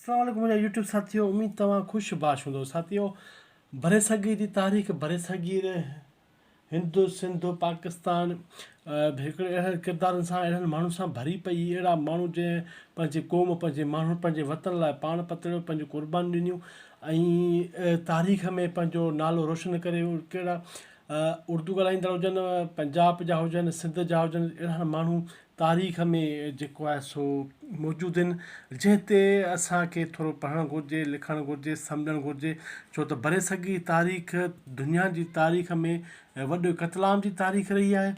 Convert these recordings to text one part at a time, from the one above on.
अस्सलाम वालेकुम मुंहिंजा यूट्यूब साथियों, उम्मीद तव्हां ख़ुशबाश हूंदो। साथियों, भरे सघे जी तारीख़, भरे सघीर हिंदु सिंध पाकिस्तान हिकिड़े अहिड़े किरदारनि सां, अहिड़नि माण्हुनि सां भरी पई। अहिड़ा माण्हू जंहिं पंहिंजे क़ौम, पंहिंजे माण्हू, पंहिंजे वतन लाइ पाण पतड़ियो, पंहिंजूं क़ुर्बानियूं ॾिनियूं ऐं तारीख़ में पंहिंजो नालो रोशन करे। कहिड़ा उर्दू ॻाल्हाईंदड़ हुजनि, पंजाब जा हुजनि, सिंध जा हुजनि, अहिड़ा माण्हू तारीख़ में जेको आहे सो मौजूदु आहिनि, जंहिं ते असांखे थोरो पढ़णु घुरिजे, लिखणु घुरिजे, सम्झणु घुरिजे। छो त भरे सघी तारीख़ दुनिया जी तारीख़ में वॾो क़तलाम जी तारीख़ रही आहे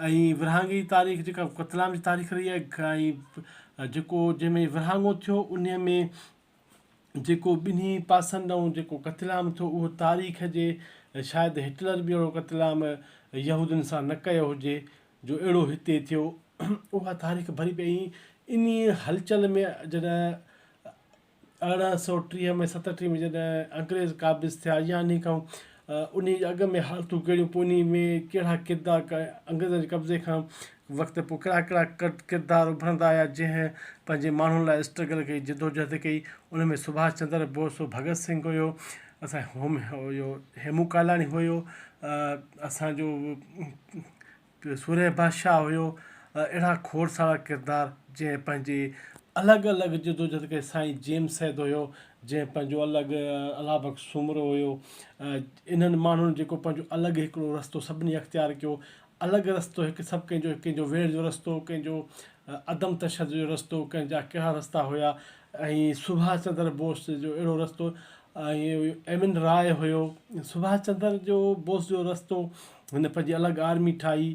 ऐं विरहाङे जी तारीख़ जेका क़तलाम जी तारीख़ रही आहे। ऐं जेको जंहिंमें विरहाङो थियो उन में जेको ॿिन्ही पासनि ॾांहुं जेको क़तलाम थियो, उहो तारीख़ जे शायदि हिटलर बि अहिड़ो क़तलाम यहूदियुनि सां न कयो हुजे जो अहिड़ो हिते थियो। उहा तारीख़ भरी पई। इन हलचल में जॾहिं 1830 में 37 में जॾहिं अंग्रेज़ क़ाबिज़ थिया, यानी खां उन अॻ में हालतूं कहिड़ियूं, पोइ उन में कहिड़ा किरदार अंग्रेज़नि जे कब्ज़े खां वक़्तु पोइ कहिड़ा कहिड़ा किरदार उभरंदा आया, जंहिं पंहिंजे माण्हुनि लाइ स्ट्रगल कई, जिदोजहद कई। उन में सुभाष चंद्र बोस, भगत सिंह हुयो, असांजो हुयो हेमू कालाणी हुयो, असांजो सूर्य बादशाह हुयो। अहिड़ा खोड़ सारा किरदार जंहिं पंहिंजे अलॻि अलॻि जिदोजहद कई। साईं जेम्स सैद हुयो, जंहिं पंहिंजो अलॻि अलाह बख़्श सूमरो हुयो। इन्हनि माण्हुनि जेको पंहिंजो अलॻि हिकिड़ो रस्तो सभिनी अख़्तियार कयो, अलॻि रस्तो हिकु सभु कंहिंजो वेड़ जो रस्तो, कंहिंजो अदम तशद जो रस्तो, कंहिंजा कहिड़ा रस्ता हुया। ऐं सुभाष चंद्र बोस जो अहिड़ो रस्तो, ऐं एम एन राय हुयो। सुभाष चंद्र जो बोस जो रस्तो, हिन पंहिंजी अलॻि आर्मी ठाही,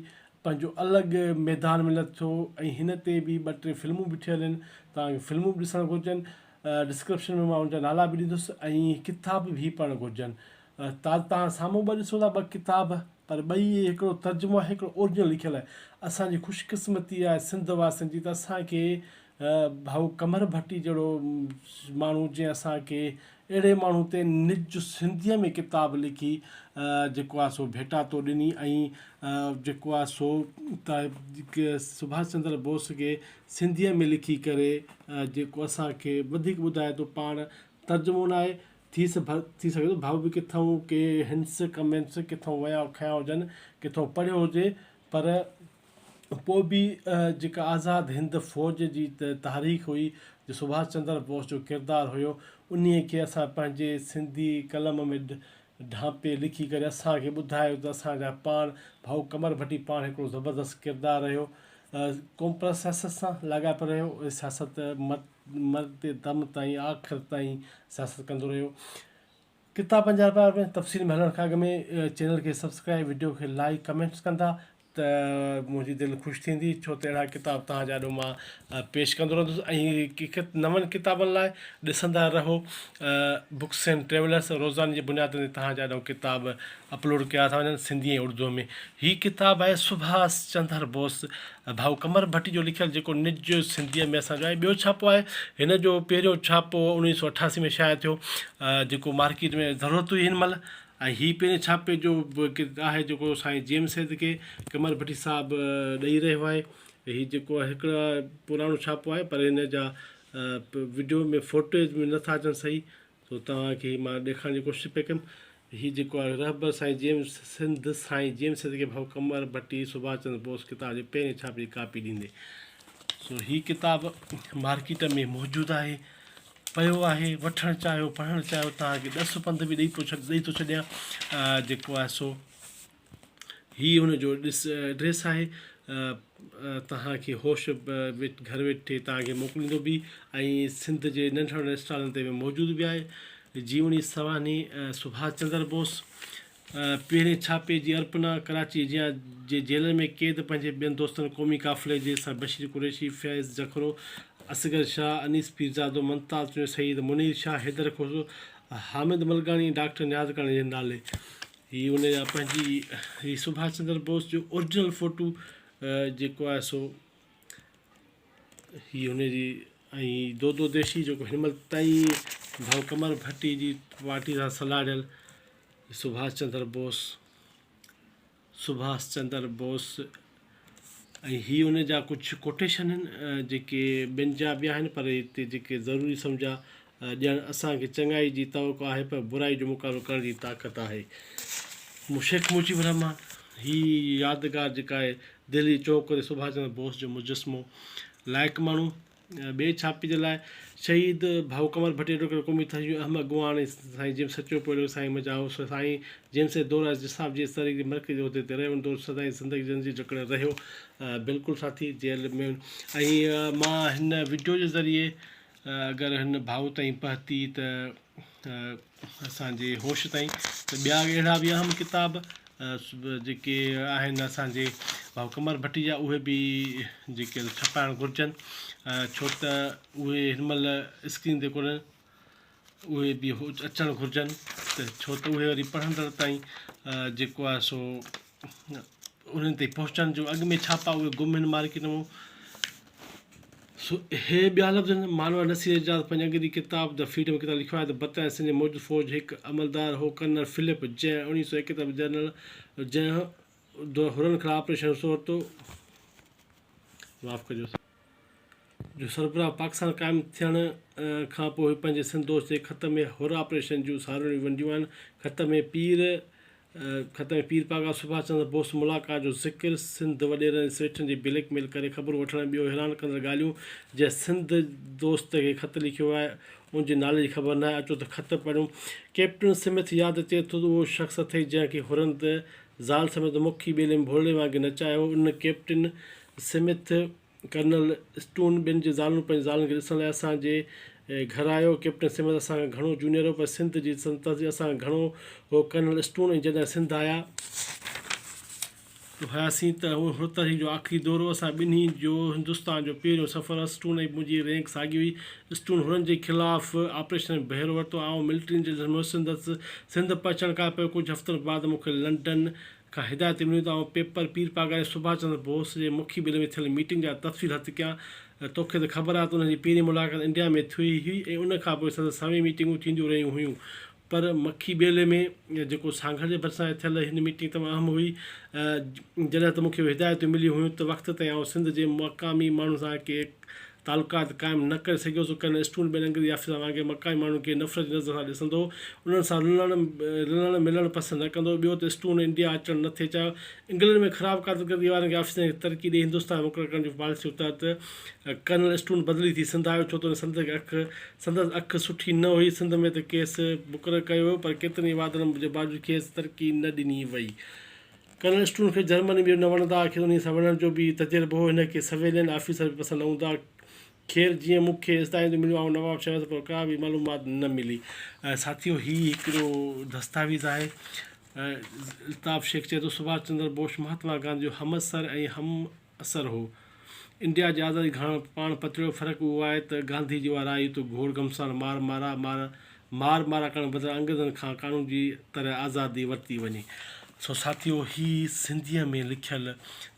पंहिंजो अलॻि मैदान में लथो। ऐं हिन ते बि 2-3 फिल्मूं बि ठहियलु आहिनि, तव्हांखे फिल्मूं बि ॾिसणु घुरिजनि। डिस्क्रिप्शन में मां उनजा नाला बि ॾींदुसि ऐं किताब बि पढ़णु घुरिजनि। तव्हां साम्हूं ॿ ॾिसो था 2 किताब, पर ॿई हिकिड़ो तर्जुमो आहे, हिकिड़ो ओरिजिनल लिखियलु आहे। असांजी ख़ुशकिस्मती आहे सिंध वासियुनि जी, त असांखे भाऊ कमर भट्टी जहिड़ो माण्हू, जंहिं असांखे अहिड़े माण्हू ते निज सिंधीअ में किताब लिखी जेको आहे सो भेटा तो ॾिनी। ऐं जेको आहे सो सुभाष चंद्र बोस खे सिंधीअ में लिखी करे जेको असांखे वधीक ॿुधाए थो। पाण तर्जुमो न आहे, थी सघे थो भाऊ बि किथां के हिंट्स कमेंट्स किथां विया खया हुजनि, किथां पढ़ियो हुजे। पर पोइ बि जेका आज़ाद हिंद फ़ौज जी तारीख़ हुई, जो सुभाष चंद्र बोस जो किरदारु हुयो, उन खे असां पंहिंजे सिंधी कलम में ढांपे लिखी करे असांखे ॿुधायो त असांजा पाण भाऊ कमर भट्टी पाण हिकिड़ो ज़बरदस्तु किरदारु रहियो, क़ौम सियासत सां लाॻापियो रहियो, सियासत मरते दम ताईं, आख़िर ताईं सियासत कंदो रहियो। किताब 50 रुपया में तफ़सील में हलण खां अॻु में चैनल खे सब्सक्राइब, वीडियो खे लाइक, कमेंट्स कंदा त मुंहिंजी दिलि ख़ुशि थींदी। छो त अहिड़ा किताब तव्हांजा ॾो मां पेश कंदो रहंदुसि। ऐं नवनि किताबनि लाइ ॾिसंदा रहो बुक्स एंड ट्रेवलर्स, रोज़ाने जी बुनियाद ते तव्हांजा ॾो किताब अपलोड कया था वञनि सिंधी ऐं उर्दूअ में। हीअ किताबु आहे सुभाष चंद्र बोस, भाऊ कमर भट्टी जो लिखियलु, जेको निज सिंधीअ में असांजो आहे। ॿियो छापो आहे, हिन जो पहिरियों छापो 1988 में शायदि थियो, जेको मार्केट में ज़रूरत हुई हिन महिल। ऐं हीअ पहिरें छापे जो आहे, जेको साईं जेम्स सैद खे कमर भट्टी साहिबु ॾेई रहियो आहे। हीअ जेको आहे हिकिड़ा पुराणो छापो आहे, पर हिन जा वीडियो में फोटोज़ में नथा अचनि सही, तो तव्हांखे मां ॾेखारण जी कोशिशि पई कयमि। हीअ जेको आहे रहबर साईं जेम्स सिंध, साईं जेम्स सैद खे भाऊ कमर भट्टी सुभाष चंद्र बोस किताब जे पहिरें छापे जी कापी ॾींदे। सो हीअ किताब मार्केट में मौजूदु आहे, पियो आहे। वठणु चाहियो, पढ़णु चाहियो, तव्हांखे 10 पंध बि ॾेई थो छॾियां। जेको आहे सो हीअ हुनजो एड्रेस आहे, तव्हांखे होश घर वेठे तव्हांखे मोकिलींदो बि। ऐं सिंध जे नंढड़नि रेस्टोरेंट ते मौजूदु बि आहे। जीवनी सवानी सुभाष चंद्र बोस, पहिरें छापे जी अर्पना कराची जे जेल में क़ैद पंहिंजे ॿियनि दोस्तनि क़ौमी काफ़िले जे सां बशीर कुरैशी, फैज़ जखरो, असगर शाह, अनीस पीरज़ादो, मुमताज़ सईद, मुनीर शाह, हैदर खोसो, हामिद मलकानी, डॉक्टर नियाज़ कानी जे नाले। हीअ उन जा पंहिंजी हीअ सुभाष चंद्र बोस जो ओरिजिनल फ़ोटू जेको आहे सो हीअ हुनजी। ऐं दो देशी जेको हिन महिल ताईं भाऊ कमर भट्टी जी पार्टी सां सलाह ॾियल सुभाष चंद्र बोस। ऐं हीअ हुन जा कुझु कोटेशन आहिनि जेके ॿियनि जा बि आहिनि, पर हिते जेके ज़रूरी सम्झा ॼण असांखे चङाई जी तवक़ो आहे पर बुराई जो मुक़ाबिलो करण जी ताक़त आहे। शेख मुजीबुर रहमान ही यादगार जेका आहे दिल्ली चौक ते सुभाष चंद्र बोस जो मुजस्मो लाइक़ु माण्हू। ॿिए छापी जे लाइ शहीद भाऊ कमर भट्टी एडवोकेट क़ौमी तहजीब अहमद गुवाणी साईं जिम सचो पियो साईं मजाओ साईं जिनसे दौरा जिसाब जी तरीक़े मरकज़ी उहिदे ते रहियो दौर सदाई ज़िंदगी जंजी जकड़े रहियो। बिल्कुलु साथी जेल में ऐं मां हिन वीडियो जे ज़रिए अगरि हिन भाऊ ताईं पहुती त असांजे होश ताईं त ॿिया अहिड़ा बि अहम किताब जेके आहिनि असांजे भाऊ कमर भट्टी जा उहे बि जेके छपाइणु घुरिजनि छो त उहे हिन महिल स्क्रीन ते कोन्हनि उहे बि अचणु घुरिजनि त छो त उहे वरी पढ़ंदड़ ताईं जेको आहे सो उन्हनि ताईं पहुचण जो अॻु में छापा उहे गुम आहिनि मार्केट मां। सो हे ॿिया लफ़्ज़ आहिनि मानवा नसीर एजाज़ पंहिंजी अंग्रेज़ी किताब द फ्रीडम किताब लिखियो आहे त बताए सिंध मौजूद फ़ौज हिकु अमलदार हो कर्नल फिलिप जंहिं 1971 में जनरल जंहिं हुरनि खिलाफ़ ऑपरेशन शुरू वरितो माफ़ु कजो जो सरबराह पाकिस्तान क़ाइमु थियण खां पोइ पंहिंजे सिंध दोस्त जे ख़त में हुर ऑपरेशन जूं सारियूं वंडियूं आहिनि। ख़त में पीर पागा सुभाष चंद्र बोस मुलाक़ात जो ज़िक्र सिंध वॾेरनि सेठनि जी ब्लैकमेल करे ख़बरूं वठणु ॿियो हैरान कंदड़ ॻाल्हियूं जंहिं सिंध दोस्त खे ख़त लिखियो आहे उनजे नाले जी ख़बर न आहे अचो त ख़त पढ़ूं। कैप्टन स्मिथ यादि अचे थो त उहो शख़्स अथई जंहिंखे हुरनि त ज़ाल समेत मुखी ॿेले में भोले वांगुरु नचायो। उन कैप्टन स्मिथ कर्नल स्टून ॿिनि जी ज़ालूं पंहिंजी ज़ालुनि खे ॾिसण लाइ असांजे घर आयो। कैप्टन स्मिथ असांखां घणो जूनियर हो पर सिंध जी संतति असांखां घणो हो। कर्नल स्टून ऐं जॾहिं सिंध आया हुआसीं त हुतां जो आख़िरी दौरो असां ॿिन्ही जो हिंदुस्तान जो पहिरियों सफ़र स्टून ऐं मुंहिंजी रैंक साॻी हुई। स्टून हुननि जे ख़िलाफ़ु ऑपरेशन बहिरो वरितो ऐं मिलिट्री जे मुहसिंदसि सिंध पहुचण खां पोइ कुझु हफ़्तनि बाद मूंखे लंडन खां हिदायत मिलियूं त पेपर पीर पागा सुभाष चंद्र बोस जे मुखी ॿेले में थियल मीटिंग जा तफ़सील हथु कयां। तोखे त ख़बर आहे त उनजी पहिरीं मुलाक़ात इंडिया में थी हुई ऐं उन खां पोइ सभई मीटिंगूं थींदियूं रहियूं हुयूं पर मखी ॿेले में जेको सांघर जे भरिसां थियल हिन मीटिंग तमामु अहम हुई। जॾहिं त मूंखे हिदायतूं मिलियूं हुयूं त वक़्त ताईं आउं सिंध जे मक़ामी माण्हुनि सां के तालुकात क़ाइमु न करे सघियोसि। कर्नल स्टून ॿिनि अंग्रेज़ी ऑफिसर वांगुरु मक़ामी माण्हुनि खे नफ़रत जी नज़र सां ॾिसंदो उन्हनि सां रिलणु मिलणु पसंदि न कंदो। ॿियो त स्टून इंडिया अचणु न थिए चाहियो। इंग्लैंड में ख़राबु कारकरदगी वारनि खे ऑफिसरनि खे तरक़ी ॾेई हिंदुस्तान मुक़ररु करण जी पॉलिसी तहत कर्नल स्टून बदिली थी सिंध आयो छो त संदसि अखि सुठी न हुई। सिंध में त केस मुक़ररु कयो वियो पर केतिरनि वादनि जे बावजूदि खेसि तरक़ी न ॾिनी वई। कर्नल स्टून खे जर्मनी में न वणंदा खे उन सां वञण जो बि तजुर्बो हो। हिनखे सवेलियन ऑफिसर बि पसंदि न हूंदा। ख़ैर जीअं मूंखे हिदायतूं मिलियूं ऐं नवाब शहर पर का बि मालूमात न मिली। साथियो हीउ हिकिड़ो दस्तावेज़ आहे। अल्ताफ़ शेख चए थो सुभाष चंद्र बोस महात्मा गांधी जो हम असर ऐं हम असर हो। इंडिया जी आज़ादी खां पाण पतिड़ो फ़र्क़ु उहो आहे त गांधी जी उहा राय त घोड़ घमसान मारा करण बदिरां अंग्रेज़नि खां कानून जी तरह आज़ादी वरिती वञे। सो साथियो हीउ सिंधीअ में लिखियलु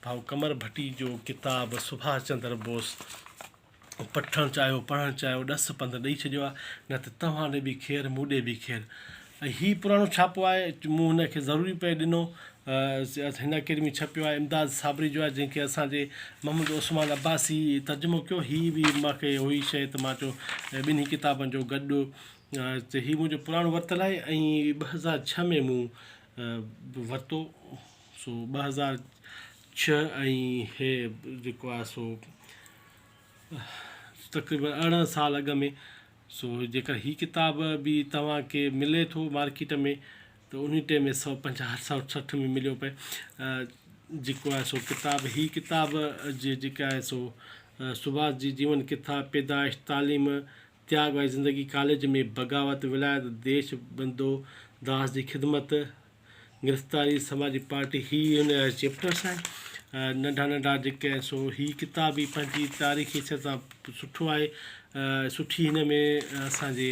भाऊ कमर भट्टी जो किताबु सुभाष चंद्र बोस पठणु चाहियो पढ़णु चाहियो ॾस पंध ॾेई छॾियो आहे न त तव्हां ॾे बि ख़ैरु मूं ॾे बि ख़ैरु। ऐं हीउ पुराणो छापो आहे मूं हुनखे ज़रूरी पे ॾिनो हिन अकेडमी छपियो आहे इमदाद साबरी जो आहे जंहिंखे असांजे मोहम्मद उस्मान अब्बासी तर्जुमो कयो। हीअ बि मूंखे हुई शइ त मां चयो ॿिन्ही किताबनि जो गॾु त हीउ मुंहिंजो पुराणो वरितलु आहे ऐं 2006 में मूं वरितो। सो 2006 ऐं हे जेको आहे सो तक़रीबन 18 साल अॻ में। सो जेकर हीअ किताब बि तव्हांखे मिले थो मार्केट में त उन टाइम में 150-160 में मिलियो पए जेको आहे सो किताब। हीअ किताब जेका आहे सो सुभाष जी जीवन किथा पैदाइश तालीम त्याग वारी ज़िंदगी कॉलेज में बग़ावत विलायत देश बंदो दास जी ख़िदमत गिरफ़्तारी समाजी पार्टी हीअ हुन जा चैप्टर्स आहिनि नंढा नंढा जेके आहिनि। सो हीअ किताब बि पंहिंजी तारीख़ी हिसाब सां सुठो आहे। सुठी हिन में असांजे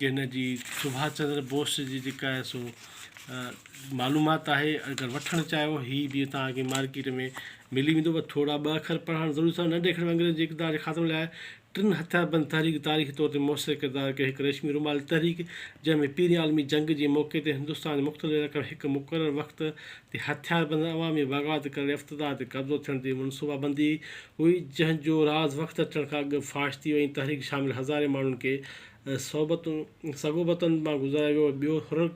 हिन जी सुभाष चंद्र बोस जी जेका आहे सो मालूमात आहे। अगरि वठणु चाहियो हीअ बि तव्हांखे मार्केट में मिली वेंदो। थोरा 2 अखर पढ़णु ज़रूरी अथव। नंढे अखर में अंग्रेज़ी इक़्तिदार जे ख़ात्मे लाइ टिनि हथियारबंद तहरीक तारीख़ी तौर ते मौसर किरदारु कयो। हिकु रेशमी रुमाल तहरीक, जंहिंमें पहिरीं आलमी जंग जे मौक़े ते हिंदुस्तान जे मुख़्तलिफ़ इलाइक़नि में हिकु मुक़ररु वक़्त ते हथियारबंद अवामी बग़ावत करे इफ़्तिदार ते कब्ज़ो थियण जी मनसूबाबंदी हुई, जंहिंजो राज़ वक़्तु अचण खां अॻु फ़ाश थी वई। तहरीक शामिल हज़ारे माण्हुनि खे सगोबतुनि मां गुज़ारियो वियो। हुर्रक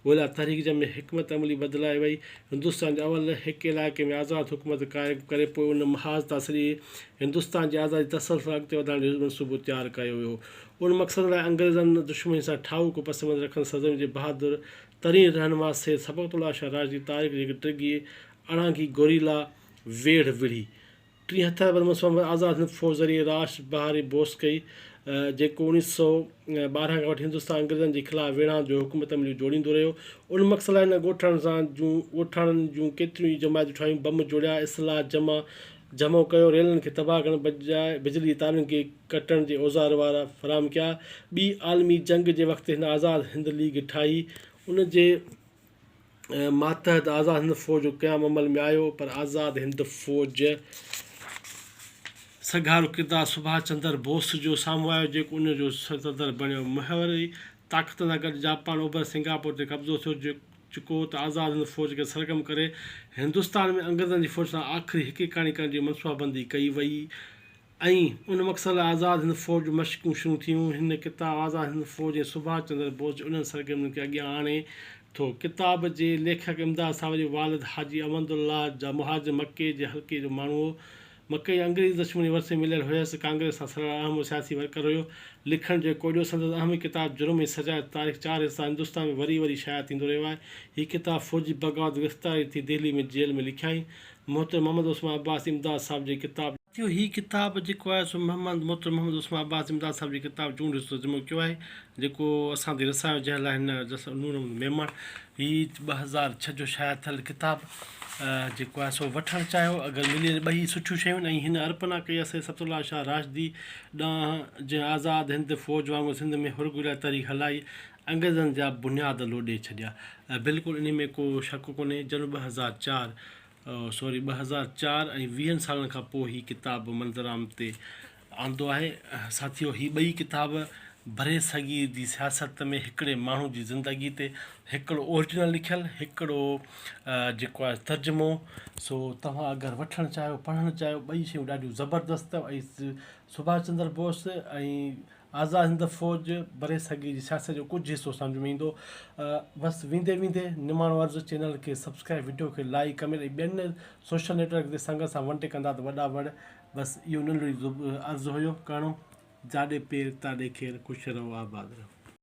ॻोल्हा तहरीक, जंहिंमें हिकमत अमली बदिलाए वई। हिंदुस्तान जे अवल हिकु इलाइक़े में आज़ादु हुकूमत क़ाइमु करे पोइ उन महाज़ तां सॼे हिंदुस्तान जी आज़ादी तसलसल अॻिते वधाइण जो मनसूबो तयारु कयो वियो। उन मक़सद लाइ अंग्रेज़नि दुश्मनी सां ठाहु को पसमंज़र रखंदड़ सदन जे बहादुर तरीन रहनुमा सैयद सबक़तुल्लाह शाह राजदी तारीख़ जी हिकु टिगी अणांगी गोरीला वेढ़ विढ़ी। टीं हथियारबंद मुसलमान आज़ाद हिंद फ़ौज ज़रिए राश बहारी बोस कई, जेको 1912 खां वठी हिंदुस्तान अंग्रेज़नि जे ख़िलाफ़ु विरहां जो हुकूमत अमली जोड़ींदो रहियो। उन मक़सद लाइ हिन ॻोठाणनि जूं केतिरियूं ई जमायतूं ठाहियूं, बम जोड़िया, इस्लाह जमो कयो, रेलनि खे तबाह करण बजाए बिजली तारुनि खे कटण जे औज़ार वारा फ़राहम कया। ॿी आलमी जंग जे वक़्तु हिन आज़ाद हिंद लीग ठाही। उन जे मातहत आज़ाद हिंद फ़ौज जो क़याम अमल में आयो, पर आज़ाद हिंद फ़ौज सगारो किरदारु सुभाष चंद्र बोस जो साम्हूं आयो, जेको उन जो सदर बणियो। मुहवरी ताक़त सां गॾु जापान ओभर सिंगापुर ते कब्ज़ो थियो, जेको त आज़ाद हिंद फ़ौज खे सरगर्म करे हिंदुस्तान में अंग्रेज़नि जी फ़ौज सां आख़िरी हिकेकाणी करण जी मनसूबाबंदी कई वई। ऐं उन मक़सद लाइ आज़ाद हिंद फ़ौज जूं मशक़ूं शुरू थियूं। हिन किताब आज़ाद हिंद फ़ौज ऐं सुभाष चंद्र बोस जे उन्हनि सरगर्मियुनि खे अॻियां आणे थो। किताब जे लेखक इमदाद साहब जो वालिद हाजी अहमदुल्लाह जा मुहाजिर मके जे हल्के जो माण्हू हो। मके अंग्रेज़ी दुश्मनी वरिसे मिलियल हुयसि, कांग्रेस सां सरल अहम सियासी वर्कर हुयो। लिखण जो कोडियो संदसि अहम किताब जुर्म ऐं सजा तारीख़ 4 हिसा हिंदुस्तान में वरी वरी शाया थींदो रहियो आहे। हीअ किताब फ़ौजी बग़ावत गिरफ़्तारी थी दिल्ली में जेल में लिखियाई। मोहम्मद उस्मान अब्बास इमदाद साहब जी किताब हीअ किताब जेको आहे सो मोहम्मद उस्मान अब्बास इमदाद साहब जी किताब चूंड हिसो तर्जुमो कयो आहे, जेको असां ते रसायो जंहिं लाइ हिन नूर महिमान हीअ 2006 जो शाया थियल किताब जेको आहे सो वठणु चाहियो अगरि मिले। ॿई सुठियूं शयूं आहिनि। ऐं हिन अर्पणा कई आहे सैयद सबक़तुल्लाह शाह राजदी ॾांहुं, जंहिं आज़ाद हिंद फ़ौज वांगुरु सिंध में हुरगुला तहरीक हलाई, अंग्रेज़नि जा बुनियाद लोॾे छॾिया। बिल्कुलु इन में को शक कोन्हे। जन 2004 ऐं 20 सालनि खां पोइ हीअ किताब मंज़राम ते आंदो आहे। साथियो, हीअ ॿई किताब भरे सॻी जी सियासत में हिकिड़े माण्हू जी ज़िंदगी ते हिकिड़ो ओरिजिनल लिखियलु, हिकिड़ो जेको आहे तर्जुमो। सो तव्हां अगरि वठणु चाहियो, पढ़णु चाहियो, ॿई शयूं ॾाढियूं ज़बरदस्तु अथव। ऐं सुभाष चंद्र बोस ऐं आज़ाद हिंद फ़ौज भरे सॻी जी सियासत जो कुझु हिसो सम्झ में ईंदो। बसि वेंदे निमाणो अर्ज़ु, चैनल खे सब्सक्राइब, वीडियो खे लाइक, कमेंट ऐं ॿियनि सोशल नेटवर्क ते संग सां वंडे कंदा त वॾा वड़। बसि इहो नंढिड़ो अर्ज़ु हुयो करिणो। जाॾे पेर ताॾे ख़ैरु, ख़ुशि रहो, आबाद रहो।